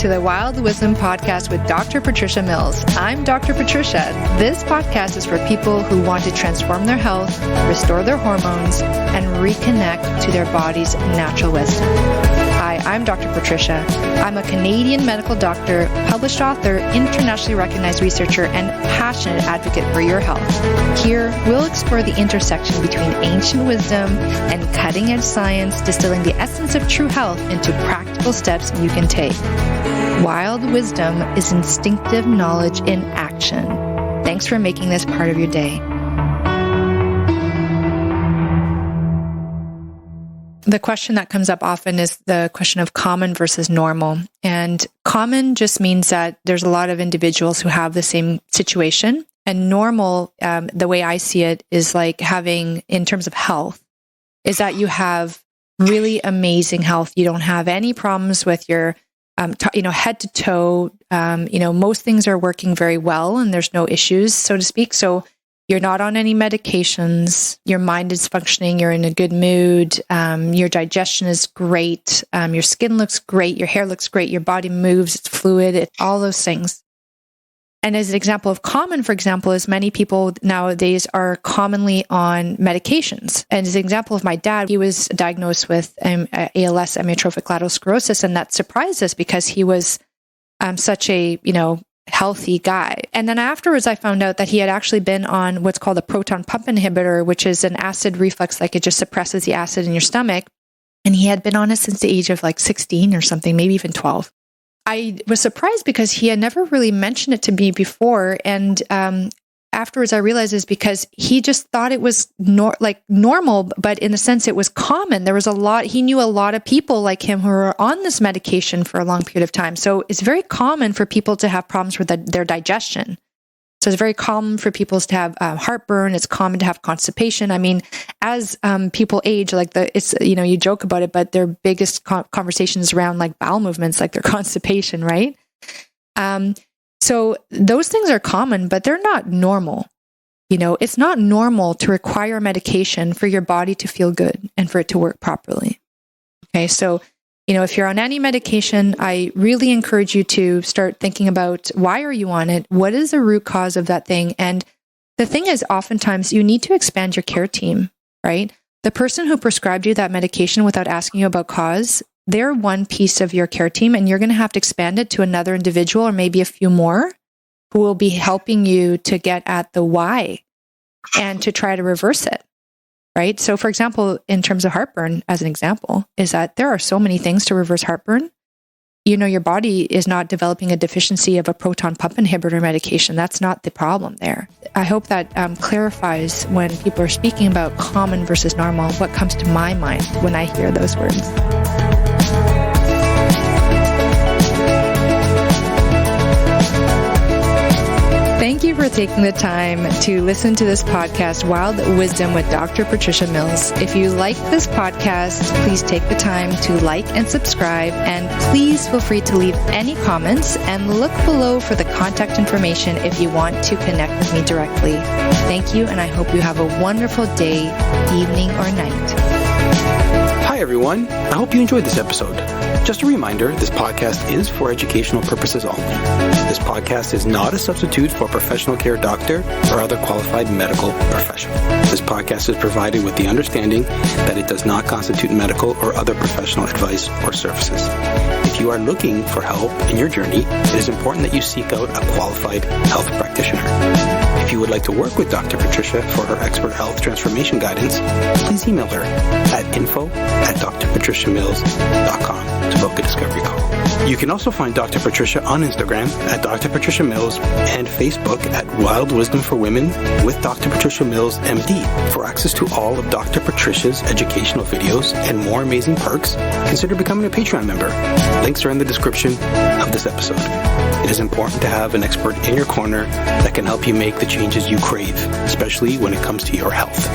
to the Wild Wisdom Podcast with Dr. Patricia Mills. I'm Dr. Patricia. This podcast is for people who want to transform their health, restore their hormones, and reconnect to their body's natural wisdom. Hi, I'm Dr. Patricia. I'm a Canadian medical doctor, published author, internationally recognized researcher, and passionate advocate for your health. Here, we'll explore the intersection between ancient wisdom and cutting-edge science, distilling the essence of true health into practical steps you can take. Wild wisdom is instinctive knowledge in action. Thanks for making this part of your day. The question that comes up often is the question of common versus normal. And common just means that there's a lot of individuals who have the same situation. And normal, the way I see it, is like having, in terms of health, is that you have really amazing health. You don't have any problems with your, head to toe. Most things are working very well and there's no issues, so to speak. So you're not on any medications. Your mind is functioning. You're in a good mood. Your digestion is great. Your skin looks great. Your hair looks great. Your body moves. It's fluid. All those things. And as an example of common, for example, is many people nowadays are commonly on medications. And as an example of my dad, he was diagnosed with ALS, amyotrophic lateral sclerosis, and that surprised us because he was such a, healthy guy. And then afterwards, I found out that he had actually been on what's called a proton pump inhibitor, which is an acid reflux, like it just suppresses the acid in your stomach. And he had been on it since the age of 16 or something, maybe even 12. I was surprised because he had never really mentioned it to me before. And afterwards, I realized it's because he just thought it was normal, but in a sense, it was common. There was he knew a lot of people like him who were on this medication for a long period of time. So it's very common for people to have problems with their digestion. So it's very common for people to have heartburn. It's common to have constipation. I mean, as people age, you joke about it, but their biggest conversations around bowel movements, like their constipation, right? So those things are common, but they're not normal. It's not normal to require medication for your body to feel good and for it to work properly. Okay, so if you're on any medication, I really encourage you to start thinking about why are you on it? What is the root cause of that thing? And the thing is, oftentimes you need to expand your care team, right? The person who prescribed you that medication without asking you about cause, they're one piece of your care team, and you're going to have to expand it to another individual or maybe a few more who will be helping you to get at the why and to try to reverse it. Right? So for example, in terms of heartburn, as an example, is that there are so many things to reverse heartburn. Your body is not developing a deficiency of a proton pump inhibitor medication. That's not the problem there. I hope that clarifies when people are speaking about common versus normal, what comes to my mind when I hear those words. Thank you for taking the time to listen to this podcast, Wild Wisdom with Dr. Patricia Mills. If you like this podcast, please take the time to like and subscribe, and please feel free to leave any comments and look below for the contact information if you want to connect with me directly. Thank you, and I hope you have a wonderful day, evening, or night. Hi, everyone. I hope you enjoyed this episode. Just a reminder, this podcast is for educational purposes only. This podcast is not a substitute for a professional care doctor or other qualified medical professional. This podcast is provided with the understanding that it does not constitute medical or other professional advice or services. If you are looking for help in your journey, it is important that you seek out a qualified health practitioner. If you would like to work with Dr. Patricia for her expert health transformation guidance, please email her at info@drpatriciamills.com to book a discovery call. You can also find Dr. Patricia on Instagram at Dr. Patricia Mills and Facebook at Wild Wisdom for Women with Dr. Patricia Mills, MD. For access to all of Dr. Patricia's educational videos and more amazing perks, consider becoming a Patreon member. Links are in the description of this episode. It is important to have an expert in your corner that can help you make the changes you crave, especially when it comes to your health.